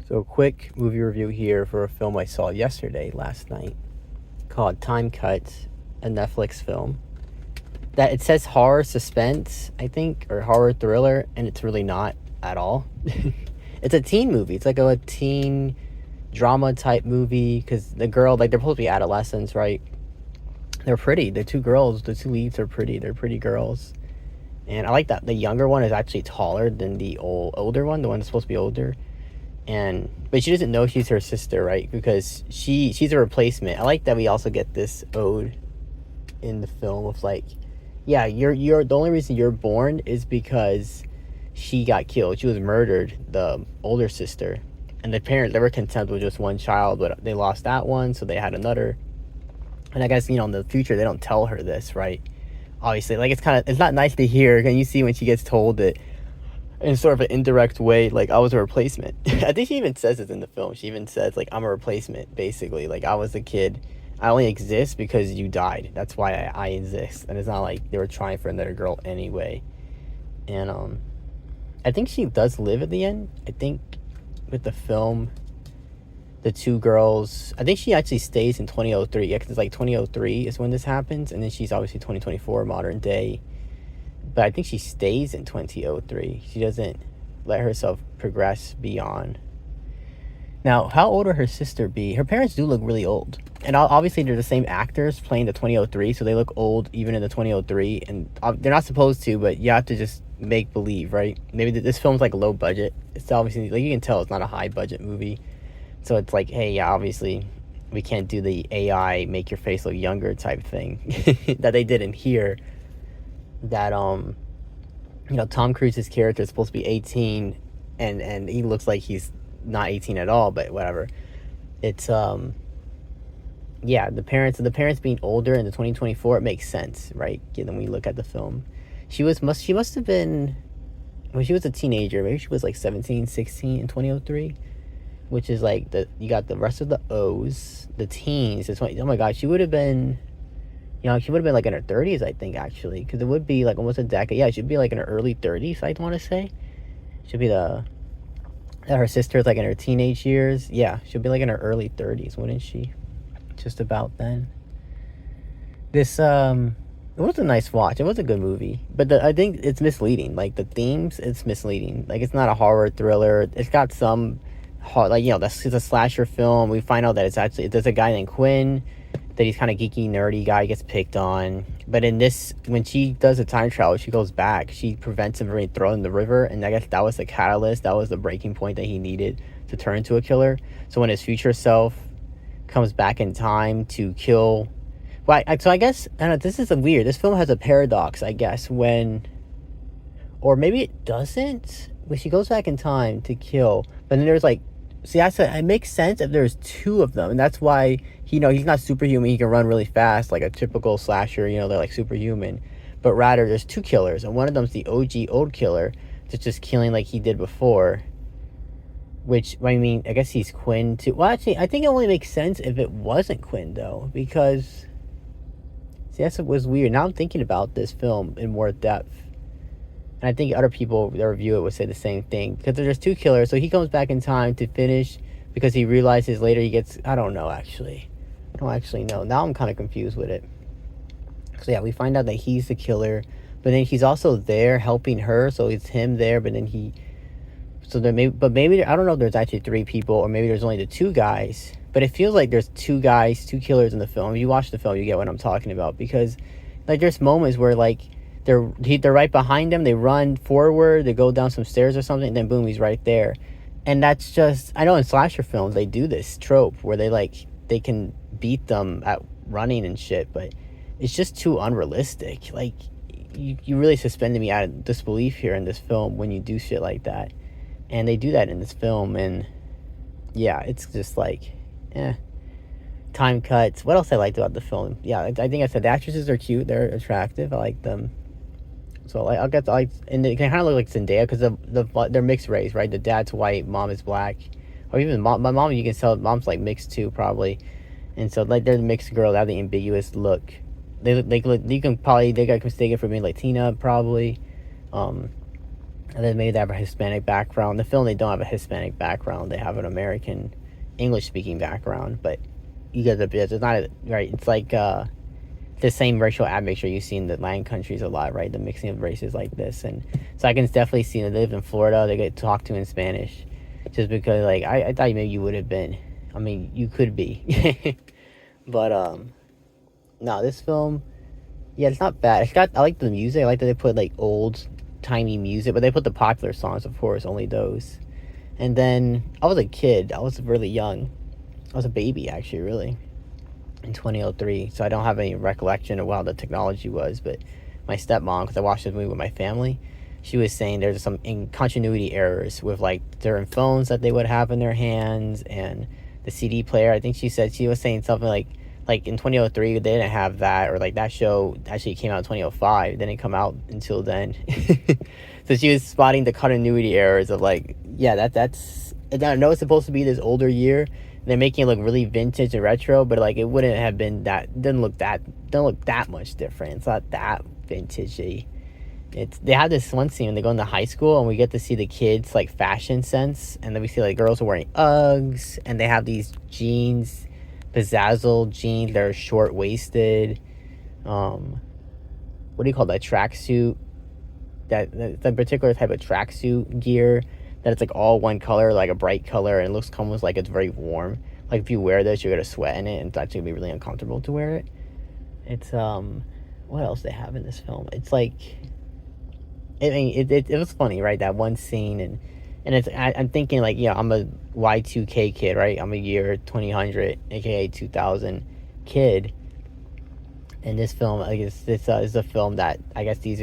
So, quick movie review here for a film I saw last night, called Time Cuts, a Netflix film. That it says horror suspense, I think, or horror thriller, and it's really not at all. It's a teen movie. It's like a teen drama type movie because the girl, like, they're supposed to be adolescents, right? They're pretty. The two girls, the two leads are pretty. They're pretty girls. And I like that the younger one is actually taller than the older one, the one that's supposed to be older. But she doesn't know she's her sister, right? Because she's a replacement. I like that we also get this ode in the film of like, yeah, you're the only reason you're born is because she got killed. She was murdered, the older sister. And the parents, they were content with just one child, but they lost that one, so they had another. And I guess, in the future they don't tell her this, right? Obviously, like, it's not nice to hear. And you see when she gets told that in sort of an indirect way, like, I was a replacement. I think she even says it in the film. She even says, like, I'm a replacement, basically. Like, I was a kid. I only exist because you died. That's why I exist. And it's not like they were trying for another girl anyway. And I think she does live at the end. I think with the film, the two girls, I think she actually stays in 2003. Yeah, because it's like 2003 is when this happens. And then she's obviously 2024, modern day. But I think she stays in 2003. She doesn't let herself progress beyond. Now, how old would her sister be? Her parents do look really old. And obviously, they're the same actors playing the 2003, so they look old even in the 2003. And they're not supposed to, but you have to just make believe, right? Maybe this film's like low budget. It's obviously, like, you can tell it's not a high budget movie. So it's like, hey, yeah, obviously, we can't do the AI make your face look younger type thing that they did in here. That Tom Cruise's character is supposed to be 18, and he looks like he's not 18 at all, but whatever. It's yeah, the parents being older in the 2024, it makes sense, right? Given we look at the film. She must have been, when she was a teenager, maybe she was like 17, 16 in 2003, which is like you got the rest of the O's, the teens, oh my god, she would have been, she would have been like in her 30s, I think, actually, because it would be like almost a decade. Yeah, she'd be like in her early 30s, I'd want to say. Should be her sister's like in her teenage years. Yeah, she'll be like in her early 30s, wouldn't she? Just about then. This, it was a nice watch. It was a good movie. But I think it's misleading. Like, the themes, it's misleading. Like, it's not a horror thriller. It's got some, it's a slasher film. We find out that there's a guy named Quinn, that he's kind of geeky, nerdy guy, gets picked on. But in this, when she does a time travel, she goes back. She prevents him from being thrown in the river, and I guess that was the catalyst. That was the breaking point that he needed to turn into a killer. So when his future self comes back in time to kill... Well, so I guess, I don't know, this is weird. This film has a paradox, I guess, when... Or maybe it doesn't? When she goes back in time to kill, but then there's like... See, it makes sense if there's two of them, and that's why he's not superhuman. He can run really fast, like a typical slasher. They're like superhuman, but rather there's two killers, and one of them's the OG old killer that's just killing like he did before. Which, I mean, I guess he's Quinn too. Well, actually, I think it only makes sense if it wasn't Quinn, though, because see, that's what was weird. Now I'm thinking about this film in more depth. And I think other people that review it would say the same thing. Because there's two killers, so he comes back in time to finish because he realizes later he gets... I don't know, actually. I don't actually know. Now I'm kind of confused with it. So yeah, we find out that he's the killer. But then he's also there helping her, so it's him there, but then he... So there maybe... I don't know if there's actually three people, or maybe there's only the two guys. But it feels like there's two guys, two killers in the film. If you watch the film, you get what I'm talking about. Because, like, there's moments where, like... They're right behind him. They run forward. They go down some stairs or something. And then boom, he's right there. And that's just... I know in slasher films they do this trope where they can beat them at running and shit. But it's just too unrealistic. Like, you really suspended me out of disbelief here in this film when you do shit like that. And they do that in this film. And yeah, it's just like, time cuts. What else I liked about the film? Yeah, I think I said the actresses are cute. They're attractive. I like them. So and it can kind of look like Zendaya because they're mixed race, right? The dad's white, mom is black, or even my mom. You can tell mom's like mixed too, probably. And so like they're the mixed girl. They have the ambiguous look. They got mistaken for being Latina, probably. And then maybe they have a Hispanic background. The film, they don't have a Hispanic background. They have an American English speaking background, but you get the bit. It's not right. It's like the same racial admixture you see in the Latin countries a lot, right? The mixing of races like this, and so I can definitely see they live in Florida. They get talked to in Spanish, just because like I thought maybe you would have been. I mean, you could be, but no, this film, yeah, it's not bad. I like the music. I like that they put like old timey music, but they put the popular songs, of course, only those. And then I was a kid. I was really young. I was a baby, actually, really, in 2003. So I don't have any recollection of how the technology was. But my stepmom, because I watched this movie with my family, she was saying there's some continuity errors with like certain phones that they would have in their hands and the CD player. I think she was saying something like in 2003 they didn't have that, or like that show actually came out in 2005. It didn't come out until then. So she was spotting the continuity errors of like, yeah, that's I know it's supposed to be this older year. They're making it look really vintage and retro, but like it wouldn't have been that. It doesn't look that much different. It's not that vintagey. They have this one scene when they go into high school and we get to see the kids like fashion sense, and then we see like girls are wearing Uggs and they have these jeans, bezazzled jeans that are short waisted. What do you call that tracksuit? That particular type of tracksuit gear that it's like all one color, like a bright color, and it looks almost like it's very warm. Like if you wear this, you're gonna sweat in it, and it's actually gonna be really uncomfortable to wear it. It's what else they have in this film? It's like, I mean, it was funny, right? That one scene, and it's I'm thinking like, yeah, I'm a Y2K kid, right? I'm a year 2000, aka 2000 kid. And this film, I guess this is a film that I guess these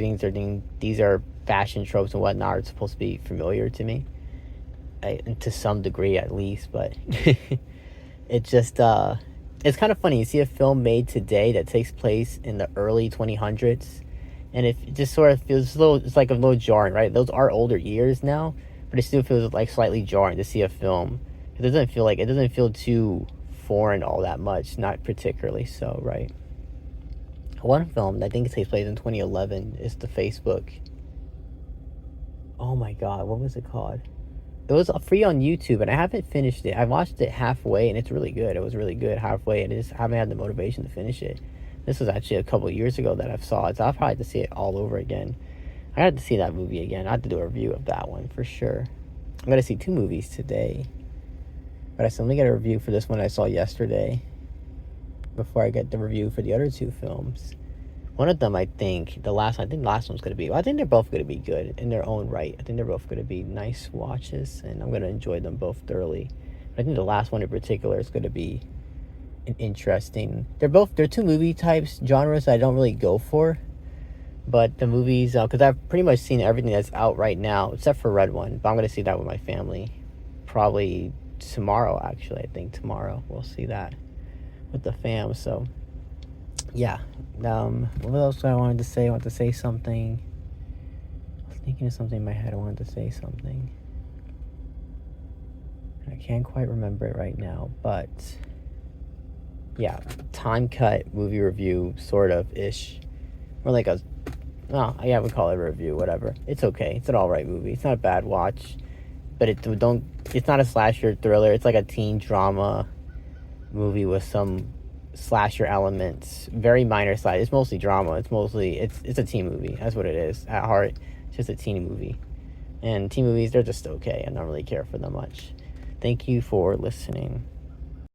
are fashion tropes and whatnot are supposed to be familiar to me, and to some degree at least. But it just it's kind of funny. You see a film made today that takes place in the early 2000s, and it just sort of feels it's like a little jarring, right? Those are older years now, but it still feels like slightly jarring to see a film. It doesn't feel too foreign all that much, not particularly so, right? One film that I think takes place in 2011 is The Facebook. Oh my god, what was it called? It was free on YouTube, and I haven't finished it. I watched it halfway, and it's really good. It was really good halfway, and I just haven't had the motivation to finish it. This was actually a couple years ago that I've saw it, so I'll probably have to see it all over again. I had to see that movie again. I have to do a review of that one for sure. I'm going to see 2 movies today, but I still need to get a review for this one I saw yesterday before I get the review for the other 2 films. One of them, I think the last one's going to be, I think they're both going to be good in their own right. I think they're both going to be nice watches, and I'm going to enjoy them both thoroughly. But I think the last one in particular is going to be an interesting. They're 2 movie types, genres that I don't really go for. But the movies, because I've pretty much seen everything that's out right now, except for Red One. But I'm going to see that with my family. Probably tomorrow, actually. I think tomorrow we'll see that with the fam. So, yeah. What else I wanted to say? I wanted to say something. I was thinking of something in my head. I wanted to say something. I can't quite remember it right now. But, yeah. Time cut movie review, sort of, ish. Or like a... Oh, yeah, we call it a review, whatever. It's okay. It's an alright movie. It's not a bad watch. But it's not a slasher thriller. It's like a teen drama movie with some slasher elements. Very minor side. It's mostly drama. It's a teen movie. That's what it is. At heart, it's just a teen movie. And teen movies, they're just okay. I don't really care for them much. Thank you for listening.